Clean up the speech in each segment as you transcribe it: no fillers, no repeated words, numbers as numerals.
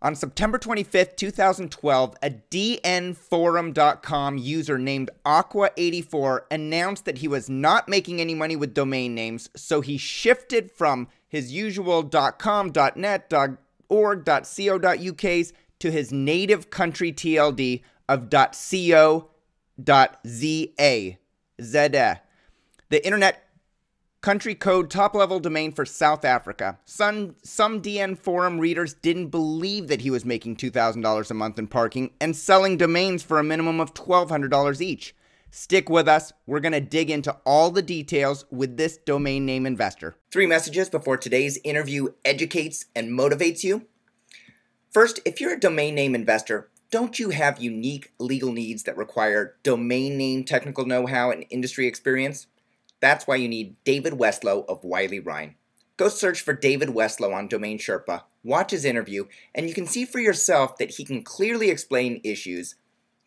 On September 25th, 2012, a dnforum.com user named Aqua84 announced that he was not making any money with domain names, so he shifted from his usual .com, .net, .org, .co.uk's to his native country TLD of .co.za. The internet country code top-level domain for South Africa. Some DN forum readers didn't believe that he was making $2,000 a month in parking and selling domains for a minimum of $1,200 each. Stick with us. We're going to dig into all the details with this domain name investor. 3 messages before today's interview educates and motivates you. First, if you're a domain name investor, don't you have unique legal needs that require domain name technical know-how and industry experience? That's why you need David Westlow of Wiley Ryan. Go search for David Westlow on Domain Sherpa, watch his interview, and you can see for yourself that he can clearly explain issues,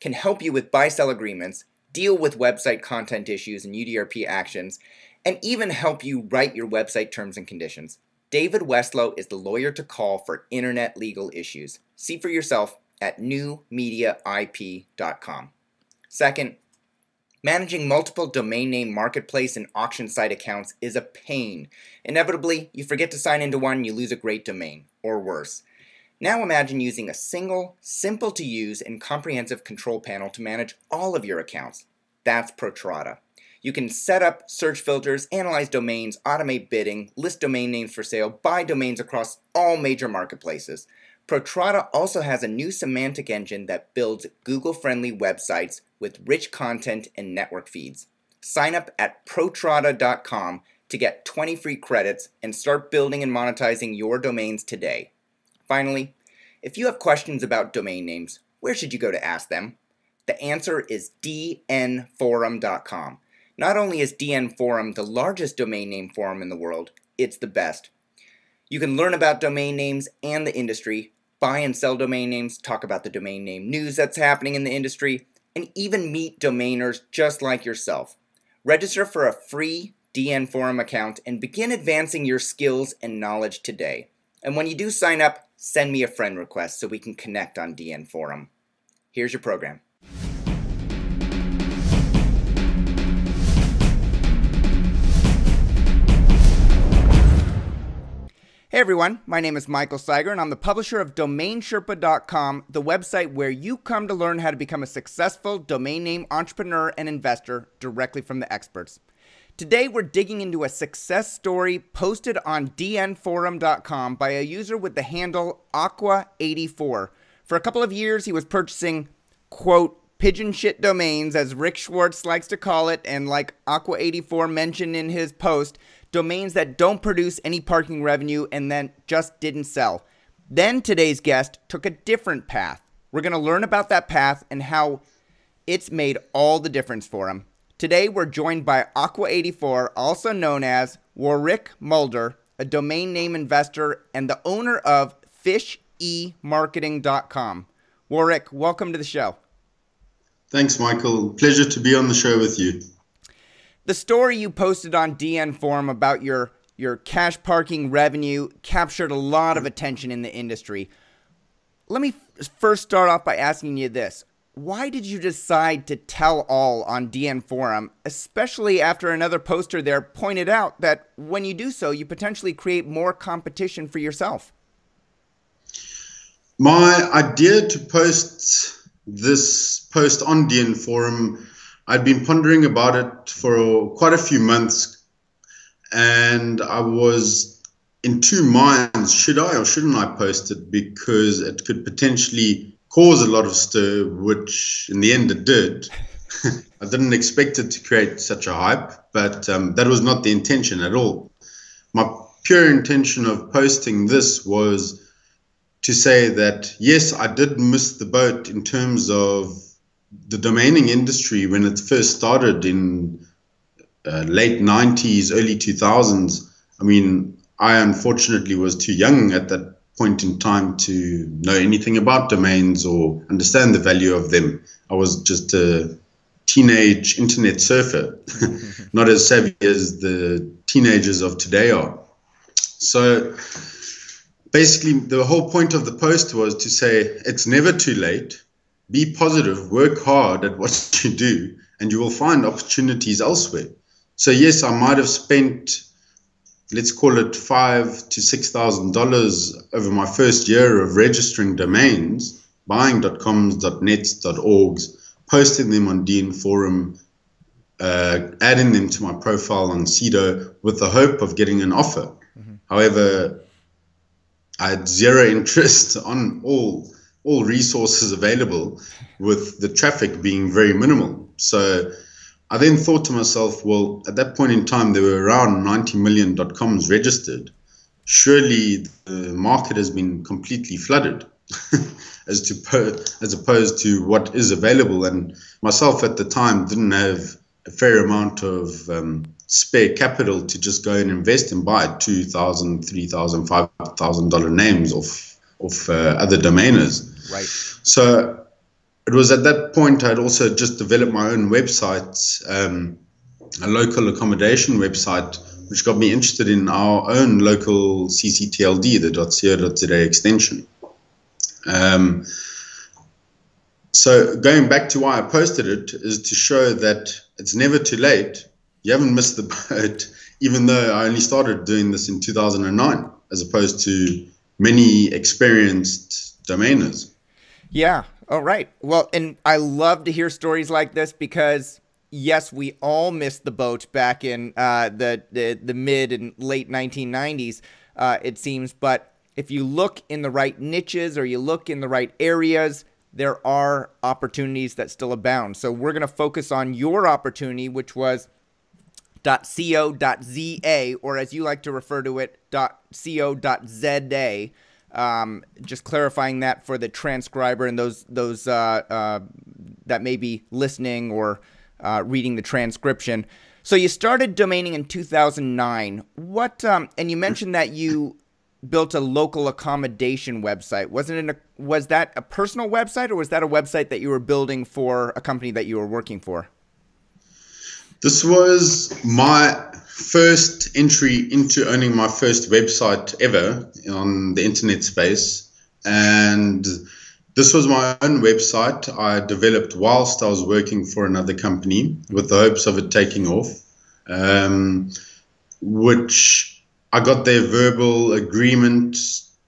can help you with buy-sell agreements, deal with website content issues and UDRP actions, and even help you write your website terms and conditions. David Westlow is the lawyer to call for internet legal issues. See for yourself at newmediaip.com. Second, managing multiple domain name marketplace and auction site accounts is a pain. Inevitably, you forget to sign into one and you lose a great domain, or worse. Now imagine using a single, simple to use and comprehensive control panel to manage all of your accounts. That's Protrata. You can set up search filters, analyze domains, automate bidding, list domain names for sale, buy domains across all major marketplaces. Protrata also has a new semantic engine that builds Google-friendly websites with rich content and network feeds. Sign up at protrata.com to get 20 free credits and start building and monetizing your domains today. Finally, if you have questions about domain names, where should you go to ask them? The answer is dnforum.com. Not only is DN Forum the largest domain name forum in the world, it's the best. You can learn about domain names and the industry, buy and sell domain names, talk about the domain name news that's happening in the industry, and even meet domainers just like yourself. Register for a free DN Forum account and begin advancing your skills and knowledge today. And when you do sign up, send me a friend request so we can connect on DN Forum. Here's your program. Hey everyone, my name is Michael Seiger and I'm the publisher of DomainSherpa.com, the website where you come to learn how to become a successful domain name entrepreneur and investor directly from the experts. Today we're digging into a success story posted on dnforum.com by a user with the handle Aqua84. For a couple of years he was purchasing, quote, pigeon shit domains, as Rick Schwartz likes to call it, and like Aqua84 mentioned in his post, domains that don't produce any parking revenue and then just didn't sell. Then today's guest took a different path. We're going to learn about that path and how it's made all the difference for him. Today we're joined by Aqua84, also known as Warrick Mulder, a domain name investor and the owner of fishemarketing.com. Warrick, welcome to the show. Thanks, Michael. Pleasure to be on the show with you. The story you posted on DN Forum about your cash parking revenue captured a lot of attention in the industry. Let me first start off by asking you this. Why did you decide to tell all on DN Forum, especially after another poster there pointed out that when you do so, you potentially create more competition for yourself? My idea to post this post on DN Forum, I'd been pondering about it for quite a few months, and I was in two minds, should I or shouldn't I post it, because it could potentially cause a lot of stir, which in the end it did. I didn't expect it to create such a hype, but that was not the intention at all. My pure intention of posting this was to say that, yes, I did miss the boat in terms of the domaining industry when it first started in late 90s, early 2000s. I mean, I unfortunately was too young at that point in time to know anything about domains or understand the value of them. I was just a teenage internet surfer, not as savvy as the teenagers of today are. So basically, the whole point of the post was to say it's never too late. Be positive, work hard at what you do, and you will find opportunities elsewhere. So yes, I might have spent, let's call it $5,000 to $6,000 over my first year of registering domains, buying .coms, .nets, .orgs, posting them on DN Forum, adding them to my profile on Cedo with the hope of getting an offer. However, I had zero interest on all resources available, with the traffic being very minimal. So I then thought to myself, well, at that point in time, there were around 90 million .coms registered. Surely the market has been completely flooded as opposed to what is available. And myself at the time didn't have a fair amount of spare capital to just go and invest and buy $2,000, $3,000, $5,000 names of other domainers. Right. So it was at that point I'd also just developed my own website, a local accommodation website, which got me interested in our own local CCTLD, the .co.za extension. So going back to why I posted it is to show that it's never too late. You haven't missed the boat, even though I only started doing this in 2009, as opposed to many experienced domainers. Yeah. All right. Well, and I love to hear stories like this because, yes, we all missed the boat back in the mid and late 1990s, it seems. But if you look in the right niches or you look in the right areas, there are opportunities that still abound. So we're going to focus on your opportunity, which was .co.za, or as you like to refer to it, .co.za. Just clarifying that for the transcriber and those that may be listening or reading the transcription. So you started domaining in 2009. What and you mentioned that you built a local accommodation website. Was that a personal website, or was that a website that you were building for a company that you were working for? This was my first entry into owning my first website ever on the internet space. And this was my own website I developed whilst I was working for another company with the hopes of it taking off, which I got their verbal agreement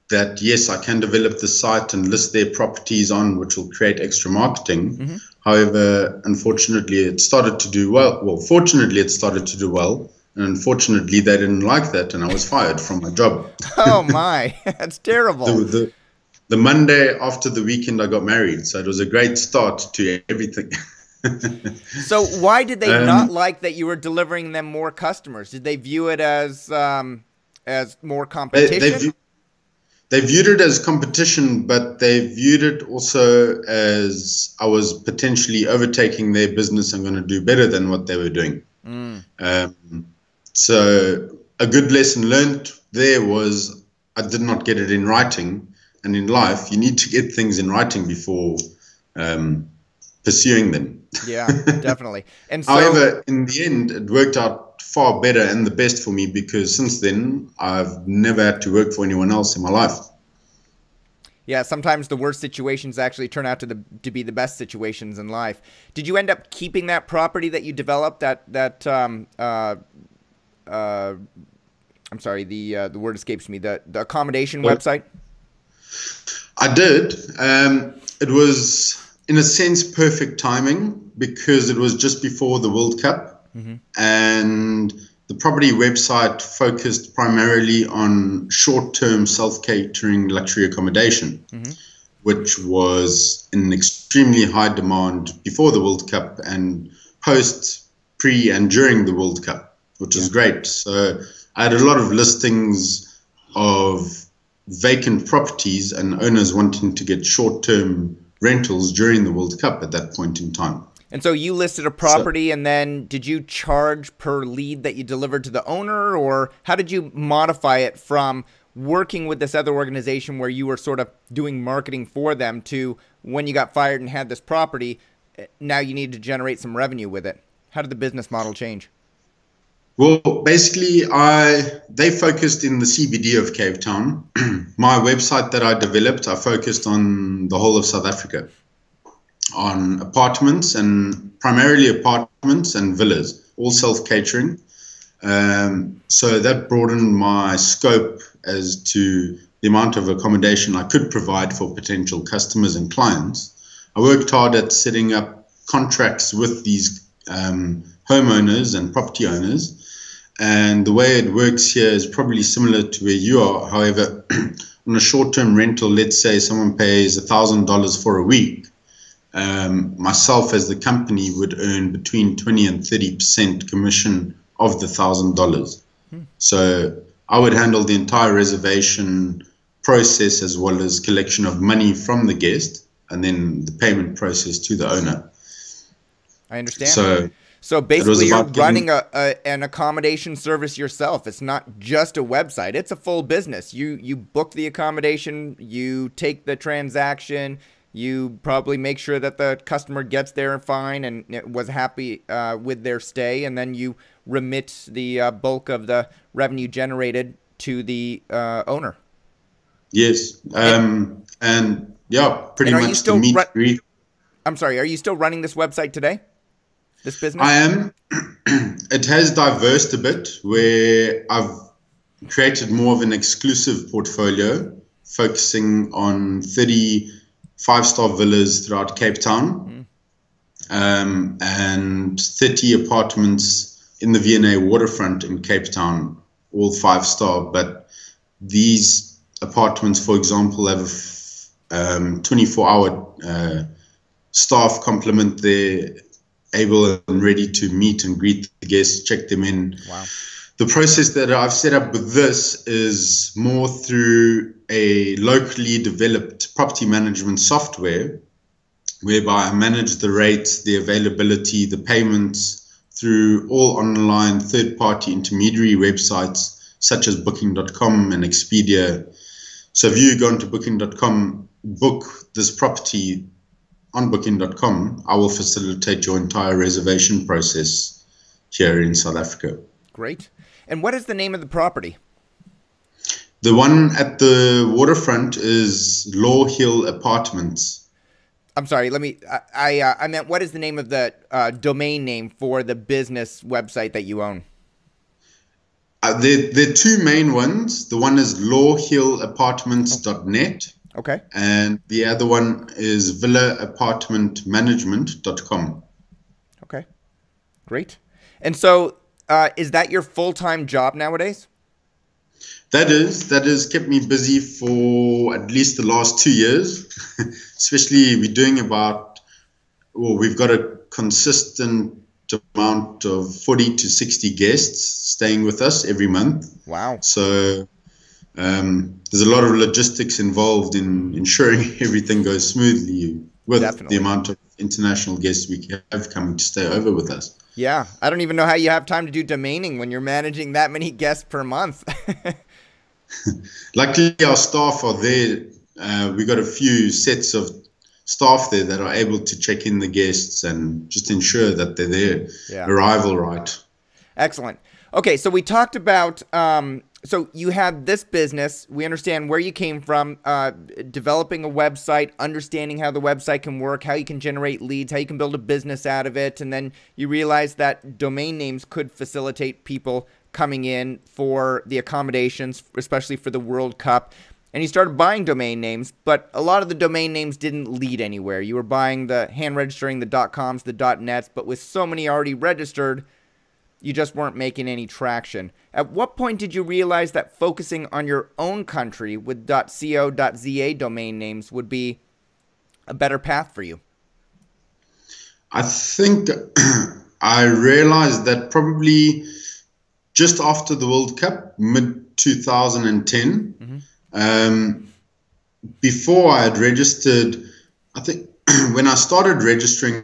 that, yes, I can develop the site and list their properties on, which will create extra marketing. Mm-hmm. However, unfortunately, it started to do well. Well, fortunately, it started to do well. And unfortunately, they didn't like that, and I was fired from my job. Oh, my. That's terrible. The Monday after the weekend, I got married. So it was a great start to everything. So why did they not like that you were delivering them more customers? Did they view it as more competition? They viewed it as competition, but they viewed it also as I was potentially overtaking their business and going to do better than what they were doing. So a good lesson learned there was I did not get it in writing. And in life, you need to get things in writing before pursuing them. Yeah, definitely. And so, however, in the end, it worked out far better and the best for me, because since then, I've never had to work for anyone else in my life. Yeah, sometimes the worst situations actually turn out to be the best situations in life. Did you end up keeping that property that you developed? I'm sorry, the word escapes me. The accommodation website. I did. It was, in a sense, perfect timing, because it was just before the World Cup, mm-hmm. and the property website focused primarily on short-term self-catering luxury accommodation, mm-hmm. which was in extremely high demand before the World Cup and post, pre, and during the World Cup, which was great. So I had a lot of listings of vacant properties and owners wanting to get short-term rentals during the World Cup at that point in time. And so you listed a property, and then did you charge per lead that you delivered to the owner, or how did you modify it from working with this other organization where you were sort of doing marketing for them to when you got fired and had this property, now you need to generate some revenue with it? How did the business model change? Well, basically, they focused in the CBD of Cape Town. My website that I developed, I focused on the whole of South Africa, on apartments and primarily apartments and villas, all self-catering. So that broadened my scope as to the amount of accommodation I could provide for potential customers and clients. I worked hard at setting up contracts with these homeowners and property owners. And the way it works here is probably similar to where you are. However, on a short-term rental, let's say someone pays $1,000 for a week. Myself as the company would earn between 20 and 30% commission of the $1,000. So I would handle the entire reservation process as well as collection of money from the guest and then the payment process to the owner. I understand. So basically you're running an accommodation service yourself. It's not just a website. It's a full business. You book the accommodation, you take the transaction, you probably make sure that the customer gets there fine and was happy with their stay, and then you remit the bulk of the revenue generated to the owner. Yes. And yeah, pretty much the meet and greet. I'm sorry, are you still running this website today? This business? I am. It has diversed a bit where I've created more of an exclusive portfolio focusing on 30 five-star villas throughout Cape Town and 30 apartments in the V&A waterfront in Cape Town, all five-star. But these apartments, for example, have a 24-hour staff complement. They're able and ready to meet and greet the guests, check them in. Wow. The process that I've set up with this is more through a locally developed property management software, whereby I manage the rates, the availability, the payments through all online third-party intermediary websites such as Booking.com and Expedia. So if you go into Booking.com, book this property on Booking.com, I will facilitate your entire reservation process here in South Africa. Great. And what is the name of the property? The one at the waterfront is Law Hill Apartments. I'm sorry, I meant what is the name of the domain name for the business website that you own? There are two main ones. The one is lawhillapartments.net. Okay. And the other one is villaapartmentmanagement.com. Okay. Great. And so is that your full-time job nowadays? That has kept me busy for at least the last 2 years. Especially we've got a consistent amount of 40 to 60 guests staying with us every month. Wow. So there's a lot of logistics involved in ensuring everything goes smoothly with the amount of international guests we have coming to stay over with us. Yeah. I don't even know how you have time to do domaining when you're managing that many guests per month. Luckily, our staff are there. We got a few sets of staff there that are able to check in the guests and just ensure that they're there, arrival right. Excellent. Okay, so we talked about, so you had this business. We understand where you came from, developing a website, understanding how the website can work, how you can generate leads, how you can build a business out of it, and then you realized that domain names could facilitate people coming in for the accommodations, especially for the World Cup. And you started buying domain names, but a lot of the domain names didn't lead anywhere. You were buying hand registering the .coms, the .nets, but with so many already registered, you just weren't making any traction. At what point did you realize that focusing on your own country with .co.za domain names would be a better path for you? I think I realized that probably just after the World Cup, mid-2010. Before I had registered, I think when I started registering,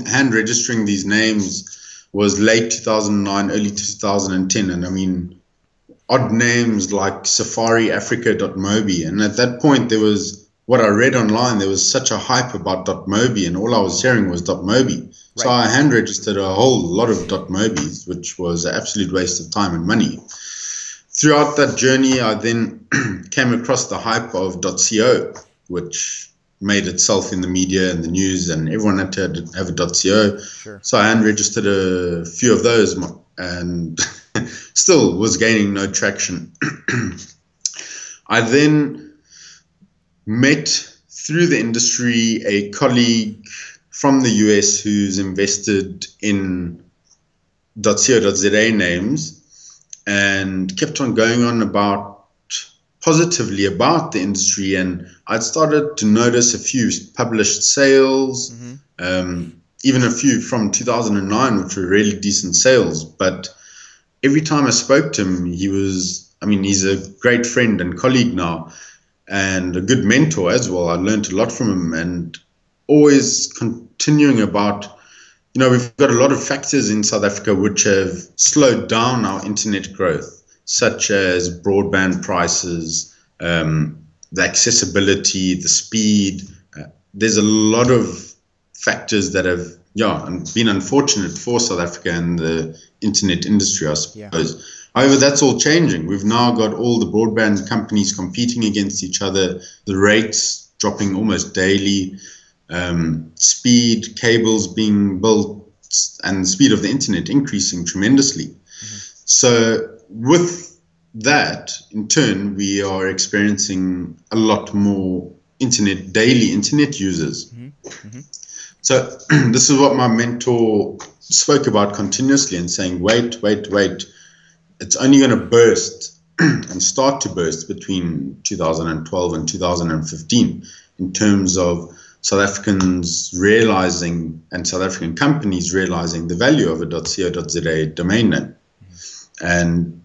hand registering these names was late 2009, early 2010. And I mean, odd names like safariafrica.mobi. And at that point, there was what I read online, there was such a hype about .mobi, and all I was hearing was .mobi. So I hand registered a whole lot of .mobis, which was an absolute waste of time and money. Throughout that journey, I then came across the hype of .co, which made itself in the media and the news, and everyone had to have a .co. Sure. So I hand registered a few of those, and still was gaining no traction. I then met through the industry a colleague from the US who's invested in .co.za names and kept on going on positively about the industry. And I'd started to notice a few published sales, even a few from 2009, which were really decent sales. But every time I spoke to him, he's a great friend and colleague now, and a good mentor as well. I learned a lot from him, and always continuing about, we've got a lot of factors in South Africa which have slowed down our internet growth, such as broadband prices, the accessibility, the speed. There's a lot of factors that have been unfortunate for South Africa and the internet industry, I suppose. Yeah. However, that's all changing. We've now got all the broadband companies competing against each other, the rates dropping almost daily, speed, cables being built, and the speed of the internet increasing tremendously. So with that, in turn, we are experiencing a lot more daily internet users. So this is what my mentor spoke about continuously, and saying, wait. It's only going to burst and start to burst between 2012 and 2015 in terms of South Africans realizing, and South African companies realizing, the value of a .co.za domain name. And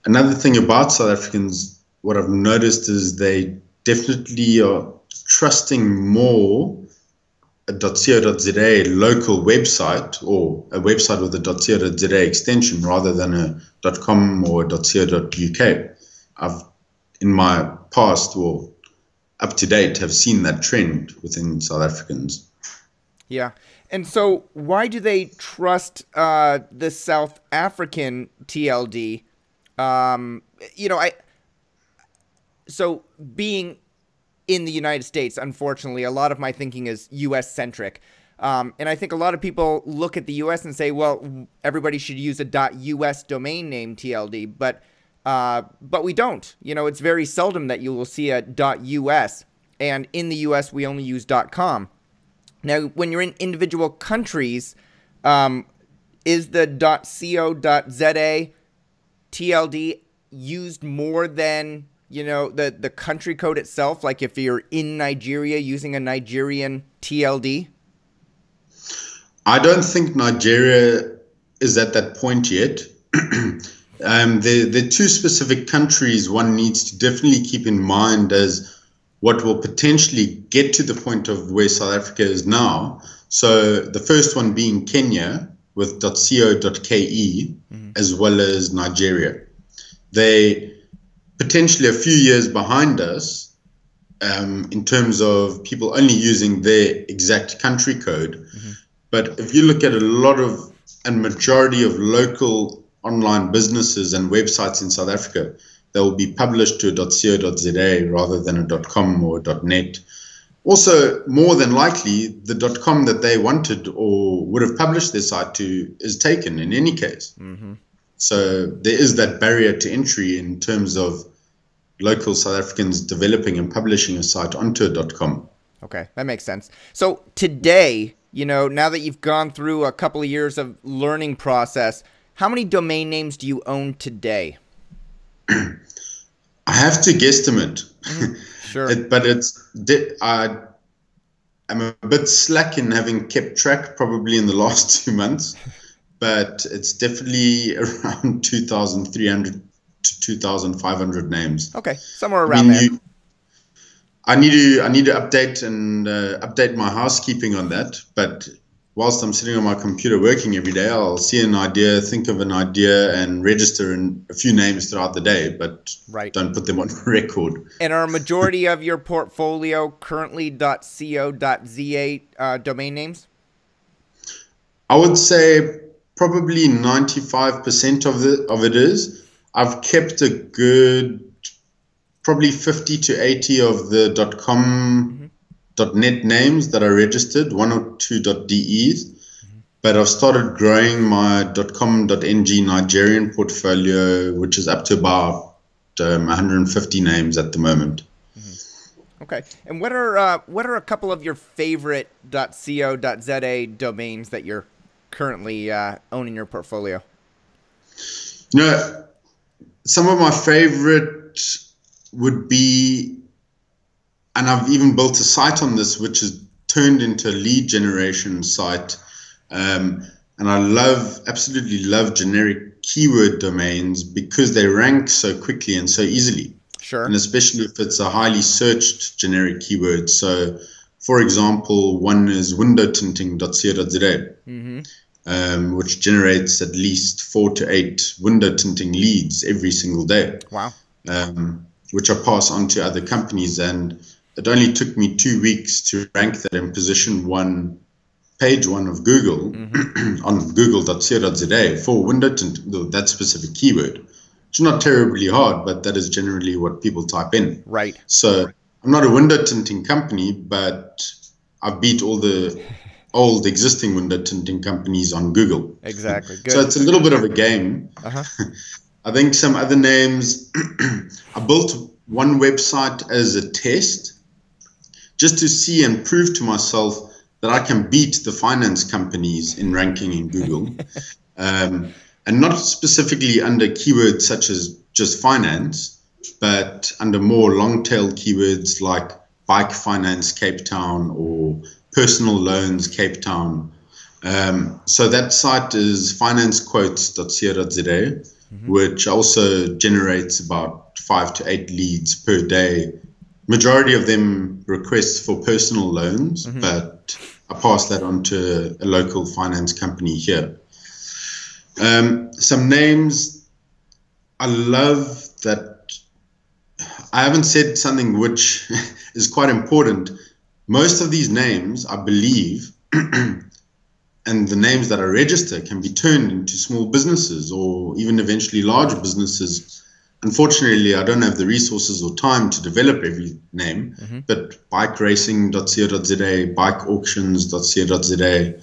another thing about South Africans, what I've noticed is they definitely are trusting more a .co.za local website, or a website with a .co.za extension, rather than a .com or a .co.uk. I've, in my past or up to date, have seen that trend within South Africans. Yeah. And so why do they trust the South African TLD? So being in the United States, unfortunately, a lot of my thinking is US-centric. And I think a lot of people look at the US and say, well, everybody should use a .us domain name TLD, but we don't. It's very seldom that you will see a .us, and in the US, we only use .com. Now, when you're in individual countries, is the .co.za TLD used more than the country code itself? Like if you're in Nigeria using a Nigerian TLD? I don't think Nigeria is at that point yet. There are two specific countries one needs to definitely keep in mind as what will potentially get to the point of where South Africa is now. So the first one being Kenya with .co.ke, as well as Nigeria. They potentially a few years behind us in terms of people only using their exact country code. But if you look at a lot of and majority of local online businesses and websites in South Africa, they will be published to a .co.za rather than a .com or a .net. Also, more than likely, the .com that they wanted or would have published their site to is taken in any case. So there is that barrier to entry in terms of local South Africans developing and publishing a site onto a .com. Okay, that makes sense. So today, now that you've gone through a couple of years of learning process, how many domain names do you own today? I have to guesstimate. Sure. I'm a bit slack in having kept track probably in the last 2 months, but it's definitely around 2,300 to 2,500 names. Okay, somewhere around there. I need to update my housekeeping on that, but whilst I'm sitting on my computer working every day, I'll see an idea, think of an idea, and register in a few names throughout the day, but don't put them on record. And are a majority of your portfolio currently .co.za domain names? I would say probably 95% of it is. I've kept a good probably 50 to 80 of the .com, .net names that are registered, one or two .des. But I've started growing my .com.ng Nigerian portfolio, which is up to about 150 names at the moment. Okay. And what are a couple of your favorite .co.za domains that you're currently owning your portfolio? Some of my favorite would be, and I've even built a site on this, which is turned into a lead generation site. And I absolutely love generic keyword domains because they rank so quickly and so easily. Sure. And especially if it's a highly searched generic keyword. So, for example, one is windowtinting.co.za, which generates at least 4 to 8 window tinting leads every single day. Wow. Which I pass on to other companies. And it only took me 2 weeks to rank that in position 1, page 1 of Google on google.co.za for window tinting, that specific keyword. It's not terribly hard, but that is generally what people type in. Right. So I'm not a window tinting company, but I've beat all the old existing window tinting companies on Google. Exactly. Good. So it's a little bit of a game. I think some other names, I built one website as a test just to see and prove to myself that I can beat the finance companies in ranking in Google. And not specifically under keywords such as just finance, but under more long-tail keywords like bike finance Cape Town or personal loans Cape Town. So that site is financequotes.co.za, which also generates about 5 to 8 leads per day. Majority of them requests for personal loans, but I pass that on to a local finance company here. Some names I love that I haven't said something which is quite important. Most of these names, I believe, and the names that I register can be turned into small businesses or even eventually larger businesses. Unfortunately, I don't have the resources or time to develop every name, but bikeracing.co.za, bikeauctions.co.za,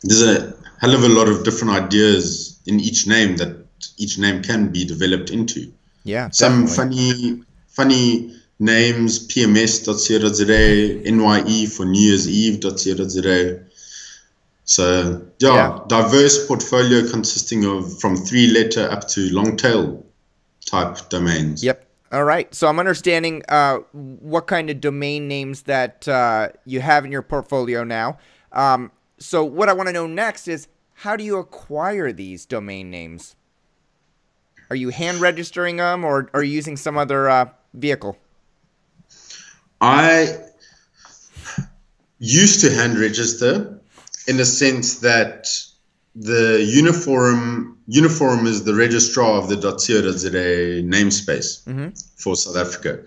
there's a hell of a lot of different ideas in each name that each name can be developed into. Yeah, some definitely. funny names, pms.co.za, nye for New Year's Eve.co.za. So diverse portfolio consisting of from 3-letter up to long tail type domains. Yep. All right. So I'm understanding what kind of domain names that you have in your portfolio now. So what I want to know next is, how do you acquire these domain names? Are you hand registering them, or are you using some other vehicle? I used to hand register in the sense that the Uniforum is the registrar of the .co.za namespace for South Africa.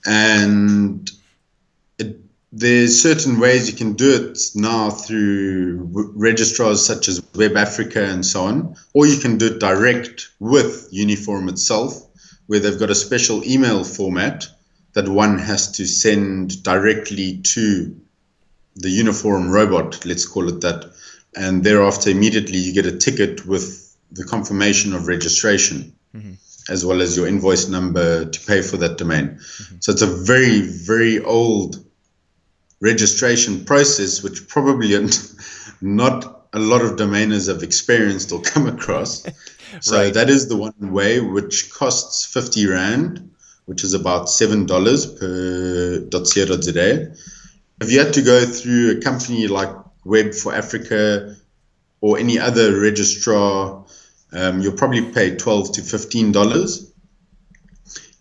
And there's certain ways you can do it now through registrars such as Web Africa and so on, or you can do it direct with Uniforum itself, where they've got a special email format that one has to send directly to the Uniforum robot, let's call it that, and thereafter immediately you get a ticket with the confirmation of registration, as well as your invoice number to pay for that domain. So it's a very, very old registration process, which probably not a lot of domainers have experienced or come across. So that is the one way, which costs 50 Rand, which is about $7 per .co.za. If you had to go through a company like Web for Africa or any other registrar, you'll probably pay $12 to $15.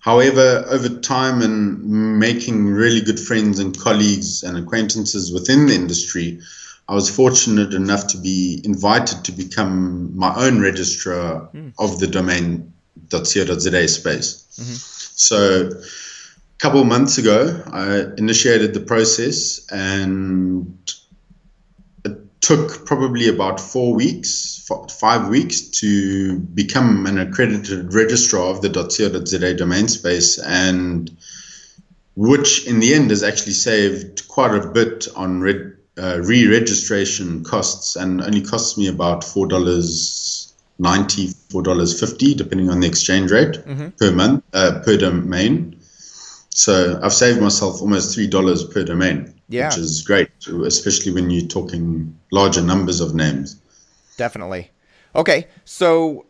However, over time and making really good friends and colleagues and acquaintances within the industry, I was fortunate enough to be invited to become my own registrar of the domain .co.za space. So a couple of months ago, I initiated the process, and it took probably about 5 weeks to become an accredited registrar of the .co.za domain space, and which in the end has actually saved quite a bit on re-registration costs, and only costs me about $4.90, $4.50, depending on the exchange rate per month, per domain. So I've saved myself almost $3 per domain, which is great, especially when you're talking larger numbers of names. Definitely. Okay, so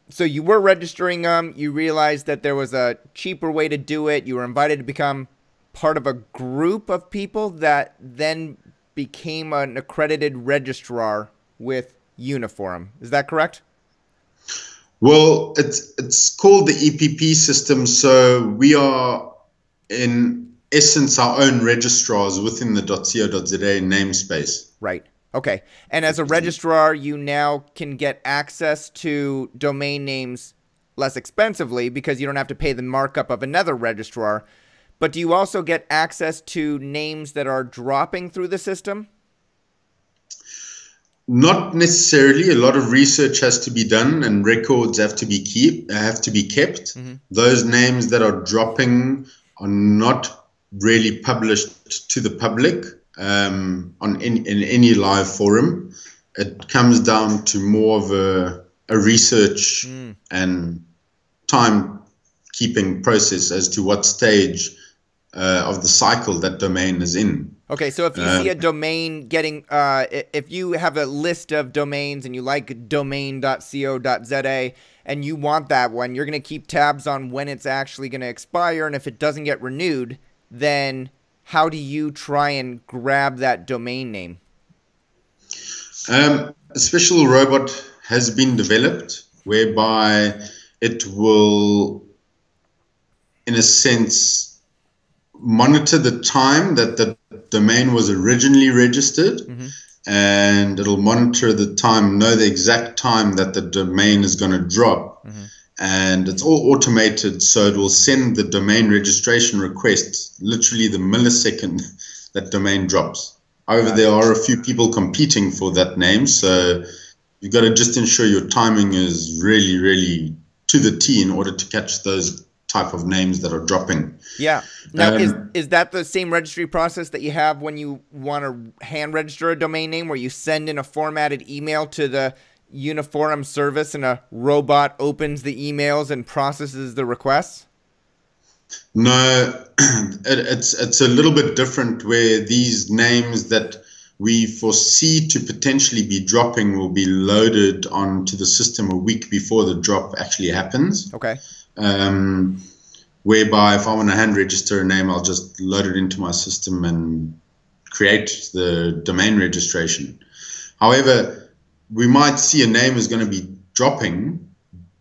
so you were registering them. You realized that there was a cheaper way to do it. You were invited to become part of a group of people that then became an accredited registrar with Uniforum. Is that correct? Well, it's called the EPP system. So we are, in essence, our own registrars within the .co.za namespace. Right. Okay. And as a registrar, you now can get access to domain names less expensively because you don't have to pay the markup of another registrar. But do you also get access to names that are dropping through the system? Not necessarily. A lot of research has to be done, and records have to be kept. Those names that are dropping are not really published to the public in any live forum. It comes down to more of a research and time-keeping process as to what stage of the cycle that domain is in. Okay, so if you see a domain getting, if you have a list of domains and you like domain.co.za and you want that one, you're going to keep tabs on when it's actually going to expire. And if it doesn't get renewed, then how do you try and grab that domain name? A special robot has been developed whereby it will, in a sense, monitor the time that the domain was originally registered, and it'll monitor the time, know the exact time that the domain is going to drop, and it's all automated, so it will send the domain registration request literally the millisecond that domain drops. However, there are a few people competing for that name, so you've got to just ensure your timing is really, really to the T in order to catch those type of names that are dropping. Yeah. Now, is that the same registry process that you have when you want to hand register a domain name, where you send in a formatted email to the Uniforum service and a robot opens the emails and processes the requests? No, it's a little bit different, where these names that we foresee to potentially be dropping will be loaded onto the system a week before the drop actually happens. Okay. Whereby if I want to hand register a name, I'll just load it into my system and create the domain registration. However, we might see a name is going to be dropping.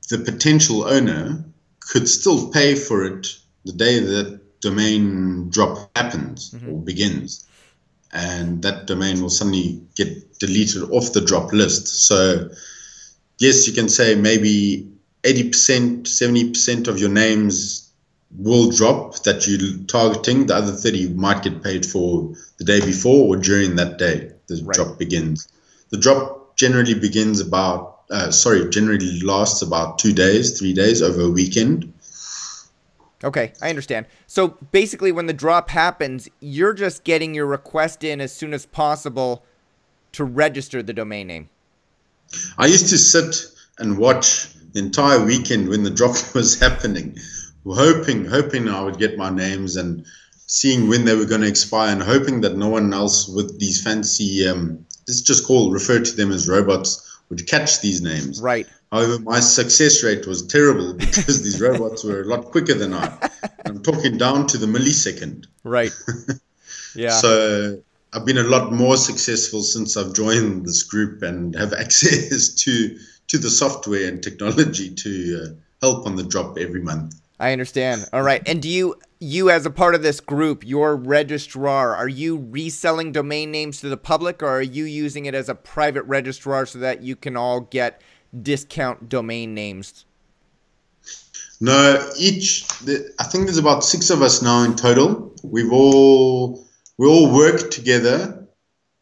The potential owner could still pay for it the day that domain drop happens or begins. And that domain will suddenly get deleted off the drop list. So yes, you can say maybe 80%, 70% of your names will drop that you're targeting. The other 30 might get paid for the day before or during that day the drop begins. The drop generally begins generally lasts about 2 days, 3 days over a weekend. Okay, I understand. So basically when the drop happens, you're just getting your request in as soon as possible to register the domain name. I used to sit and watch the entire weekend when the drop was happening, hoping I would get my names and seeing when they were going to expire, and hoping that no one else with these fancy, let's just refer to them as robots, would catch these names. Right. However, my success rate was terrible because these robots were a lot quicker than I. I'm talking down to the millisecond. Right. Yeah. So I've been a lot more successful since I've joined this group and have access to the software and technology to help on the drop every month. I understand. All right. And do you as a part of this group, your registrar, are you reselling domain names to the public, or are you using it as a private registrar so that you can all get discount domain names? No, I think there's about 6 of us now in total. We all work together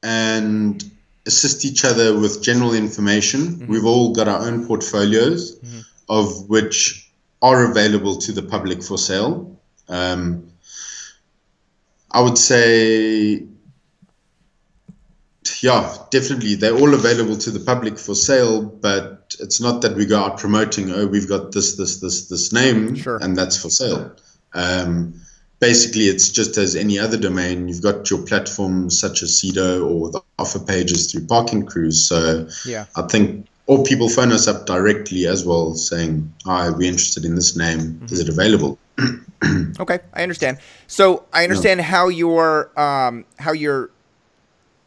and assist each other with general information. We've all got our own portfolios, of which are available to the public for sale. I would say, yeah, definitely. They're all available to the public for sale, but it's not that we go out promoting, oh, we've got this name, Sure. and that's for sale. Basically, it's just as any other domain. You've got your platforms such as Cedo or the offer pages through Parking Crews. So Yeah. I think, or people phone us up directly as well saying, hi, we're interested in this name. Is it available? Okay, I understand. So I understand how you're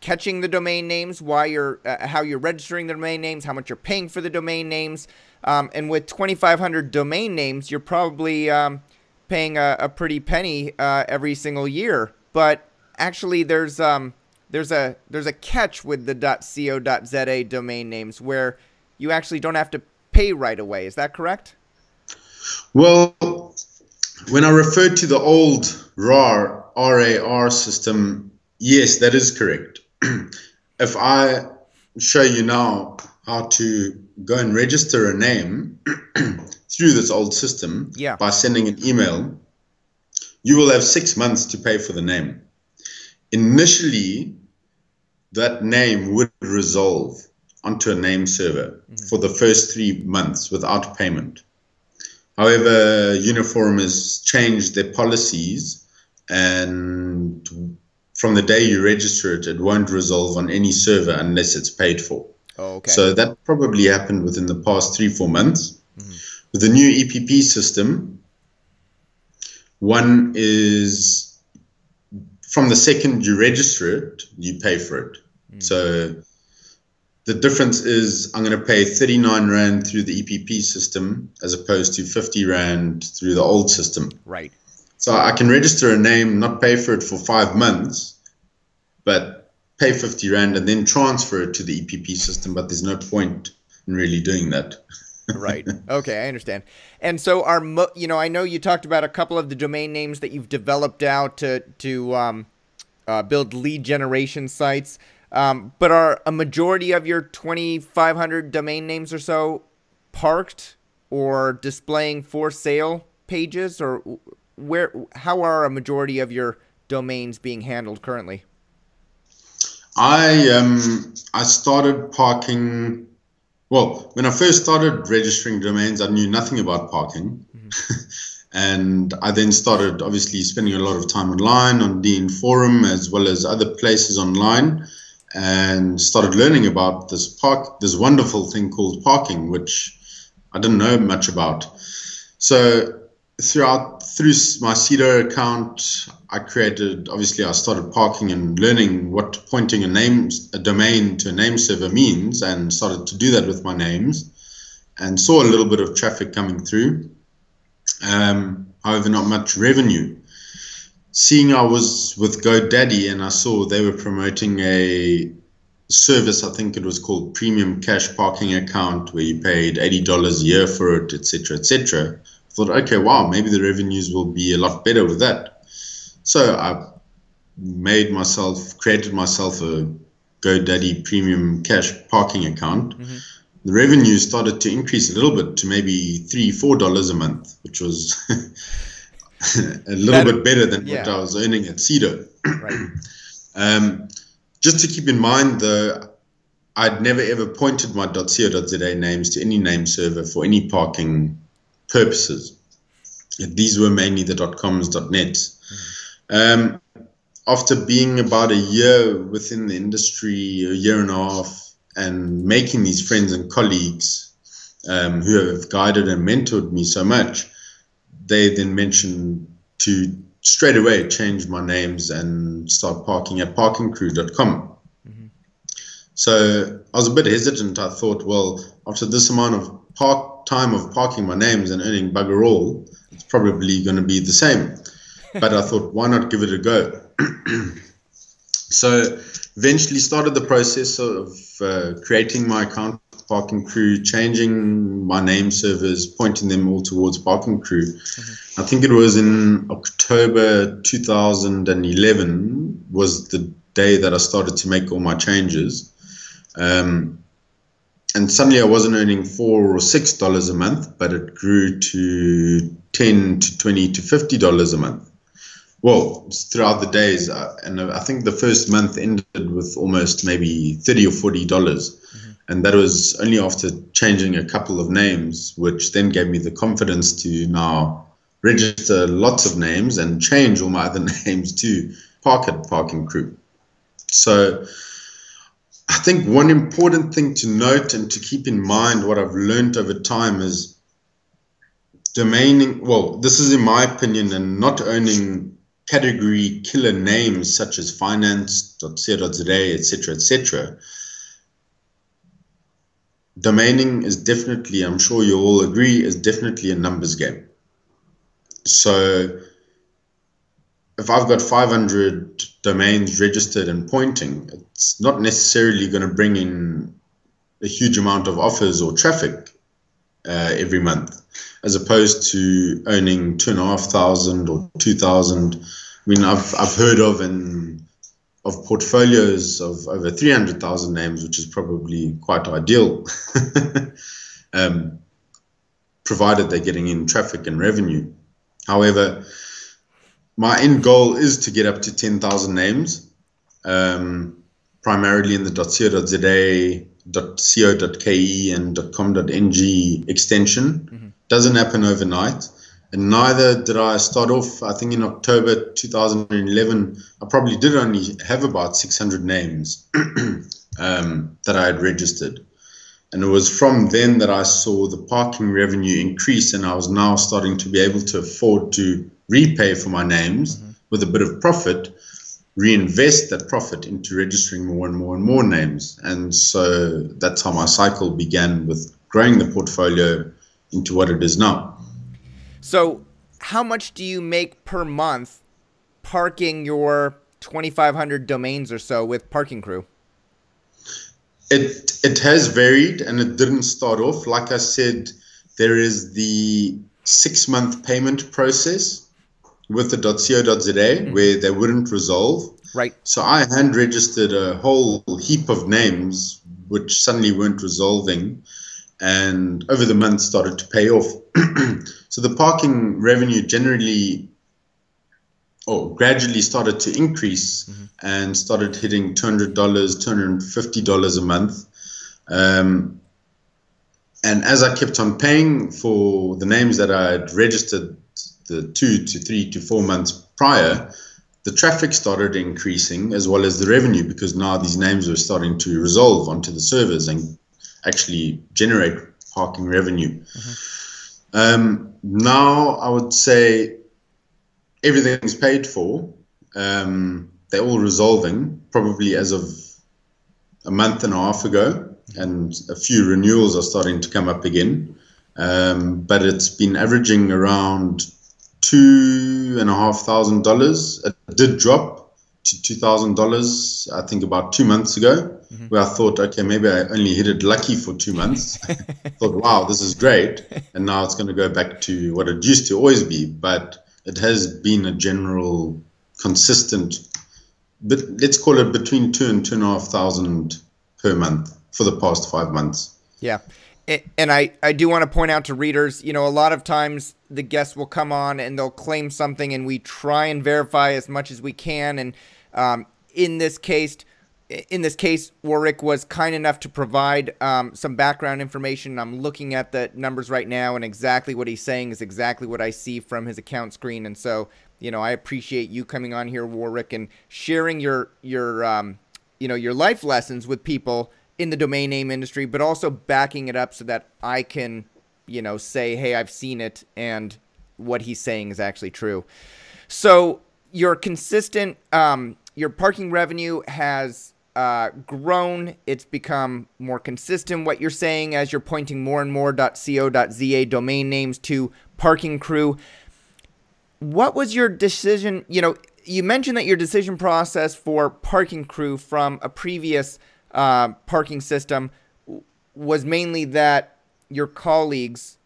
catching the domain names, why you're how you're registering the domain names, how much you're paying for the domain names, and with 2,500 domain names, you're probably paying a pretty penny every single year. But actually, there's a catch with the .co.za domain names where you actually don't have to pay right away. Is that correct? Well, when I referred to the old RAR system, yes, that is correct. If I show you now how to go and register a name through this old system by sending an email, you will have 6 months to pay for the name. Initially, that name would resolve onto a name server for the first 3 months without payment. However, Uniforum has changed their policies, and from the day you register it, it won't resolve on any server unless it's paid for. Oh, okay. So that probably happened within the past 3-4 months. With the new EPP system, one is from the second you register it, you pay for it. So the difference is I'm going to pay 39 Rand through the EPP system as opposed to 50 Rand through the old system. Right. So I can register a name, not pay for it for 5 months, but pay 50 Rand and then transfer it to the EPP system. But there's no point in really doing that. Right. Okay, I understand. And so I know you talked about a couple of the domain names that you've developed out to build lead generation sites. But are a majority of your 2,500 domain names or so parked or displaying for sale pages, or how are a majority of your domains being handled currently? I started parking. Well, when I first started registering domains, I knew nothing about parking. And I then started obviously spending a lot of time online on DN Forum as well as other places online, and started learning about this wonderful thing called parking, which I didn't know much about. So through my Cedo account, I started parking and learning what pointing a domain to a name server means, and started to do that with my names, and saw a little bit of traffic coming through. However, not much revenue. Seeing I was with GoDaddy and I saw they were promoting a service, I think it was called Premium Cash Parking Account, where you paid $80 a year for it, etc., etc. I thought, okay, wow, maybe the revenues will be a lot better with that. So I created myself a GoDaddy Premium Cash Parking account. The revenue started to increase a little bit to maybe $3-4 a month, which was a little bit better than what I was earning at Cedo. Right. Just to keep in mind, though, I'd never ever pointed my .co.za names to any name server for any parking purposes. These were mainly the .coms, .nets. After being about a year within the industry, a year and a half, and making these friends and colleagues who have guided and mentored me so much, they then mentioned to straight away change my names and start parking at parkingcrew.com. So I was a bit hesitant. I thought, well, after this amount of time of parking my names and earning bugger all, it's probably going to be the same. But I thought, why not give it a go? So eventually started the process of creating my account, Parking Crew, changing my name servers, pointing them all towards Parking Crew. I think it was in October 2011 was the day that I started to make all my changes. And suddenly I wasn't earning $4 or $6 a month, but it grew to $10 to $20 to $50 a month. Well, throughout the days, and I think the first month ended with almost maybe $30 or $40. And that was only after changing a couple of names, which then gave me the confidence to now register lots of names and change all my other names to park at Parking Crew. So I think one important thing to note and to keep in mind, what I've learned over time, is domaining, well, this is in my opinion, and not owning category killer names such as finance.co.za, etc. Domaining is definitely, I'm sure you all agree, is definitely a numbers game. So if I've got 500 domains registered and pointing, it's not necessarily going to bring in a huge amount of offers or traffic every month, as opposed to owning 2,500 or 2,000. I mean, I've heard of portfolios of over 300,000 names, which is probably quite ideal, provided they're getting in traffic and revenue. However, my end goal is to get up to 10,000 names, primarily in the .co.za, .co.ke, and .com.ng extension. Doesn't happen overnight. And neither did I start off. I think in October 2011, I probably did only have about 600 names that I had registered. And it was from then that I saw the parking revenue increase, and I was now starting to be able to afford to repay for my names with a bit of profit, reinvest that profit into registering more and more and more names. And so that's how my cycle began, with growing the portfolio into what it is now. So how much do you make per month parking your 2,500 domains or so with Parking Crew? It has varied, and it didn't start off. Like I said, there is the 6-month payment process with the .co.za where they wouldn't resolve. Right. So I hand registered a whole heap of names which suddenly weren't resolving, and over the month started to pay off. So the parking revenue gradually started to increase and started hitting $200, $250 a month. And as I kept on paying for the names that I had registered the 2 to 3 to 4 months prior, the traffic started increasing as well as the revenue, because now these names were starting to resolve onto the servers and actually generate parking revenue. Now I would say everything's paid for. They're all resolving, probably as of a month and a half ago, and a few renewals are starting to come up again. But it's been averaging around $2,500. It did drop to $2,000, I think, about 2 months ago, where I thought, okay, maybe I only hit it lucky for 2 months. Thought, wow, this is great. And now it's going to go back to what it used to always be. But it has been a general consistent, but let's call it between 2,000 and 2,500 per month for the past 5 months. Yeah. And I do want to point out to readers, you know, a lot of times the guests will come on and they'll claim something, and we try and verify as much as we can. And in this case, Warrick was kind enough to provide some background information. I'm looking at the numbers right now, and exactly what he's saying is exactly what I see from his account screen. And so, you know, I appreciate you coming on here, Warrick, and sharing your life lessons with people in the domain name industry, but also backing it up so that I can, you know, say, hey, I've seen it, and what he's saying is actually true. So your consistent, your parking revenue has grown. It's become more consistent, what you're saying, as you're pointing more and more .co.za domain names to Parking Crew. what was your decision? You mentioned that your decision process for Parking Crew from a previous parking system was mainly that your colleagues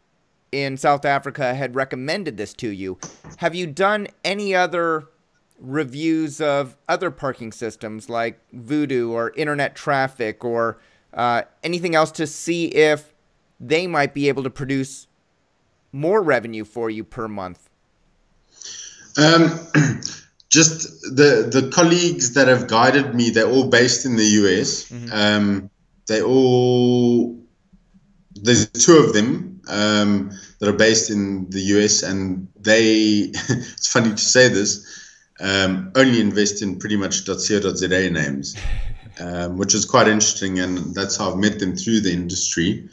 in South Africa had recommended this to you. Have you done any other reviews of other parking systems like Voodoo or Internet Traffic or anything else to see if they might be able to produce more revenue for you per month? Just the colleagues that have guided me, they're all based in the US. Mm-hmm. There's two of them that are based in the US, and they, it's funny to say this, only invest in pretty much .co.za names, which is quite interesting, and that's how I've met them through the industry.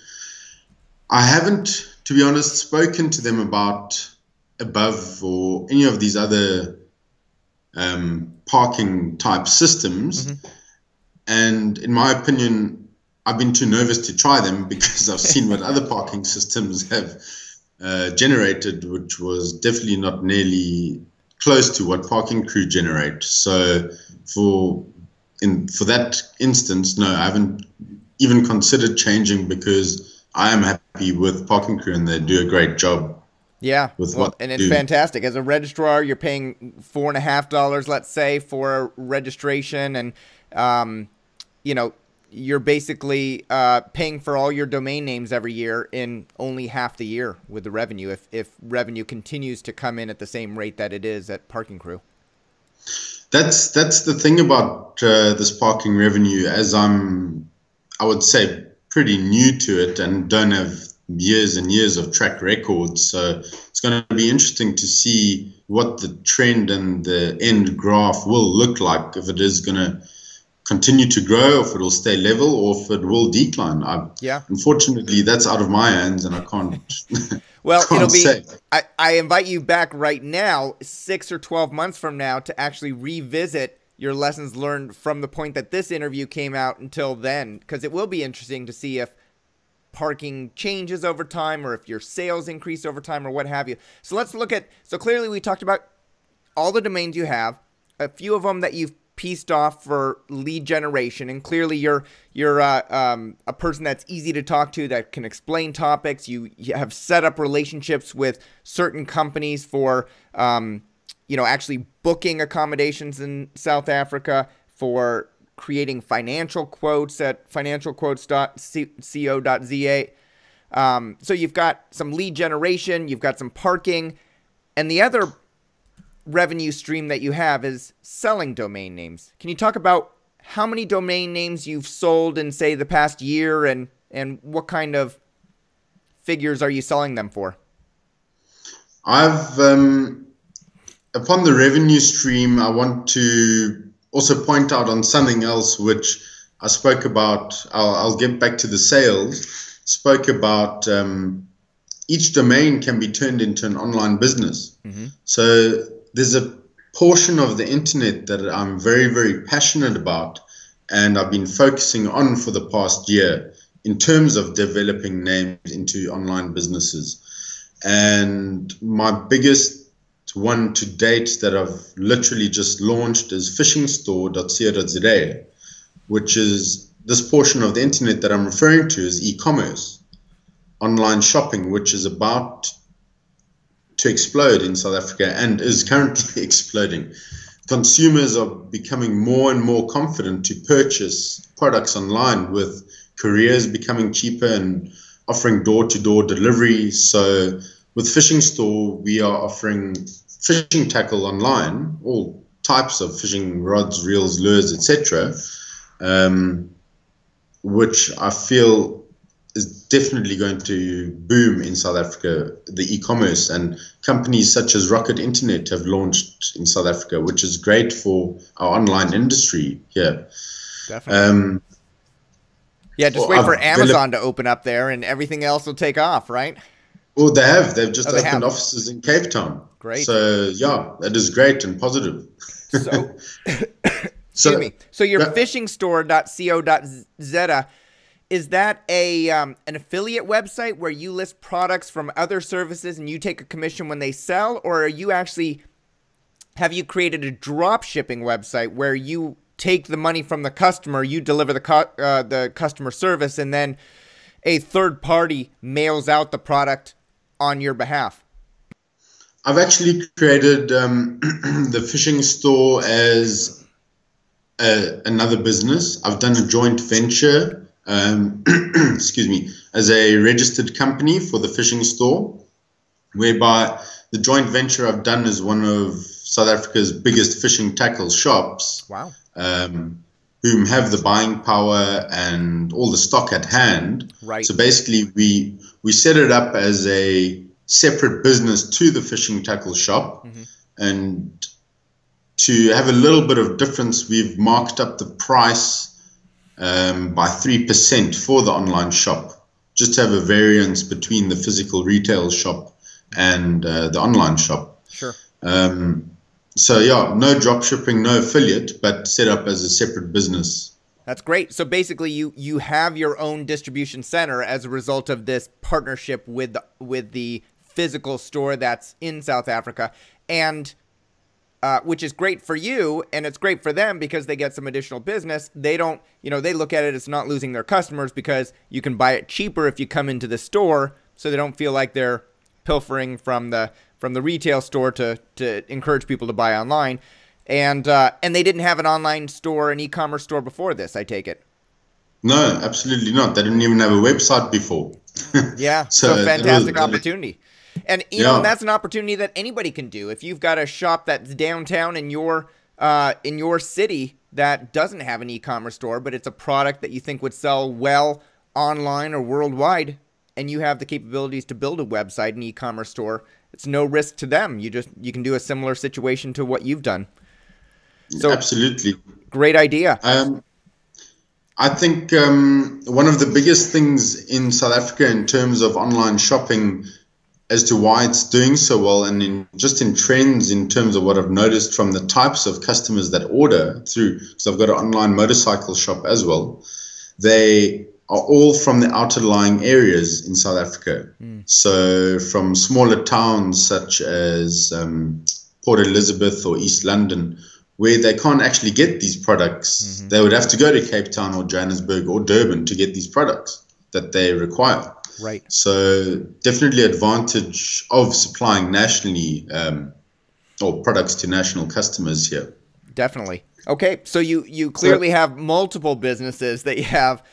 I haven't, to be honest, spoken to them about Above or any of these other parking type systems. Mm-hmm. And in my opinion, I've been too nervous to try them because I've seen what other parking systems have generated, which was definitely not nearly close to what Parking Crew generate. So for that instance, no, I haven't even considered changing because I am happy with Parking Crew and they do a great job. Yeah, and it's fantastic. As a registrar, you're paying $4.50, let's say, for a registration, and you're basically paying for all your domain names every year in only half the year with the revenue, if revenue continues to come in at the same rate that it is at Parking Crew. That's the thing about this parking revenue, as I would say, pretty new to it and don't have years and years of track records. So it's going to be interesting to see what the trend and the end graph will look like, if it is going to continue to grow, if it will stay level, or if it will decline. Unfortunately, that's out of my hands, and I can't. Well, it'll be. Say. I invite you back right now, 6 or 12 months from now, to actually revisit your lessons learned from the point that this interview came out until then, because it will be interesting to see if parking changes over time or if your sales increase over time or what have you. So let's look at. So clearly, we talked about all the domains you have, a few of them that you've pieced off for lead generation, and clearly you're a person that's easy to talk to, that can explain topics. You have set up relationships with certain companies for actually booking accommodations in South Africa, for creating financial quotes at financialquotes.co.za. So you've got some lead generation, you've got some parking, and the other revenue stream that you have is selling domain names. Can you talk about how many domain names you've sold in, say, the past year, and what kind of figures are you selling them for? I've upon the revenue stream, I want to also point out on something else which I spoke about. I'll get back to the sales. Spoke about each domain can be turned into an online business. Mm-hmm. So there's a portion of the internet that I'm very, very passionate about, and I've been focusing on for the past year in terms of developing names into online businesses. And my biggest one to date that I've literally just launched is fishingstore.co.za, which is this portion of the internet that I'm referring to as e-commerce, online shopping, which is about to explode in South Africa and is currently exploding. Consumers are becoming more and more confident to purchase products online, with couriers becoming cheaper and offering door-to-door delivery. So with Fishing Store, we are offering fishing tackle online, all types of fishing rods, reels, lures, etc., which I feel is definitely going to boom in South Africa, the e-commerce, and companies such as Rocket Internet have launched in South Africa, which is great for our online industry here. Definitely. Just wait for Amazon to open up there and everything else will take off, right? Well, they have. They've just opened offices in Cape Town. Great. So, yeah, that is great and positive. So, excuse me. So your fishingstore.co.za, is that a an affiliate website where you list products from other services and you take a commission when they sell, or are you actually, have you created a drop shipping website where you take the money from the customer, you deliver the customer service, and then a third party mails out the product on your behalf? I've actually created the fishing store as another business. I've done a joint venture, excuse me, as a registered company for the fishing store, whereby the joint venture I've done is one of South Africa's biggest fishing tackle shops. Wow. Whom have the buying power and all the stock at hand. Right. So basically, we set it up as a separate business to the fishing tackle shop, and to have a little bit of difference, we've marked up the price by 3% for the online shop, just to have a variance between the physical retail shop and the online shop. Sure. So yeah, no drop shipping, no affiliate, but set up as a separate business. That's great. So basically, you have your own distribution center as a result of this partnership with the physical store that's in South Africa, and which is great for you, and it's great for them because they get some additional business. They don't, they look at it as not losing their customers because you can buy it cheaper if you come into the store, so they don't feel like they're pilfering from the retail store to encourage people to buy online. And they didn't have an online store, an e-commerce store before this, I take it. No, absolutely not. They didn't even have a website before. Yeah, so fantastic opportunity. And and that's an opportunity that anybody can do. If you've got a shop that's downtown in your city that doesn't have an e-commerce store, but it's a product that you think would sell well online or worldwide, and you have the capabilities to build a website, an e-commerce store, it's no risk to them. You can do a similar situation to what you've done. So absolutely. Great idea. I think one of the biggest things in South Africa in terms of online shopping as to why it's doing so well, and just in trends in terms of what I've noticed from the types of customers that order through, because I've got an online motorcycle shop as well, they are all from the outer lying areas in South Africa. So from smaller towns such as Port Elizabeth or East London, where they can't actually get these products. They would have to go to Cape Town or Johannesburg or Durban to get these products that they require. Right. So definitely advantage of supplying nationally or products to national customers here. Definitely. Okay, so you clearly have multiple businesses that you have